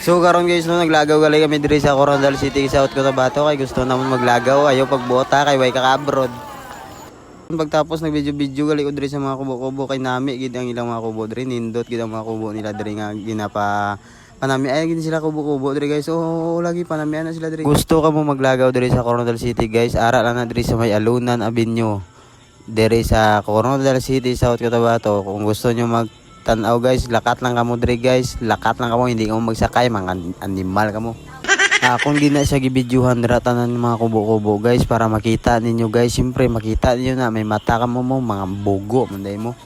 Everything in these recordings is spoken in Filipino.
So karon guys no naglagaw gali kami diri sa Coronadal City South Cotabato kay gusto namon maglagaw ayo pagbota kay way ka abroad. Pagtapos nag-video gali ko diri sa mga kubo-kubo kay nami gid ang ilang mga kubo diri nindot gid ang mga kubo nila diri nga ginapa panami ay gid sila kubo-kubo diri guys. So lagi panami na sila diri. Gusto ka mo maglagaw diri sa Coronadal City guys, ara lang na diri sa may Alunan Avenue. Diri sa Coronadal City South Cotabato. Kung gusto nyo magtanaw guys, lakat lang kamo diri guys. Lakat lang kamo, hindi kamo magsakay, mga animal kamo. Kung di na siya gibidyuhan dira tanan mga kubo-kubo guys para makita ninyo guys. Siyempre makita ninyo na may mata kamo mo, mga bugo manday mo.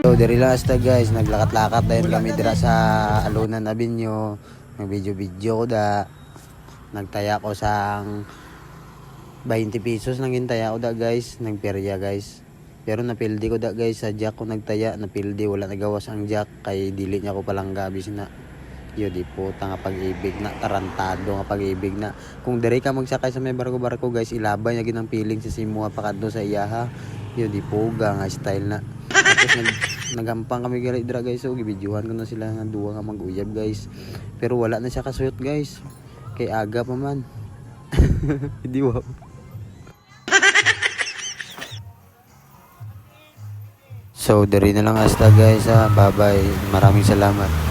So diri lang hasta guys, naglakat-lakat dayon kami dira sa Alunan Avenue. Nag-video ko da. Nagtaya ko sang 20 pesos nang gintaya ko da guys, nagperya guys. Pero napildi ko da guys sa jack ko nagtaya, napildi wala nagawas ang jack kay dili niya ko palang gabis na. Yo di puta nga pag-ibig na, tarantado nga pag-ibig na. Kung diri ka magsakay sa may barko-barko guys, ilabay niya ginang piling sa simo pakadto sa iyaha. Yo di puga nga style na. Tapos nagampang kami gali dira guys, so gibidyohan ko na sila nga duwa nga mag-uyab guys. Pero wala na siya kasuyot guys. Kay aga pa man. Hindi wow. So, diri na lang hasta guys. Bye bye. Maraming salamat.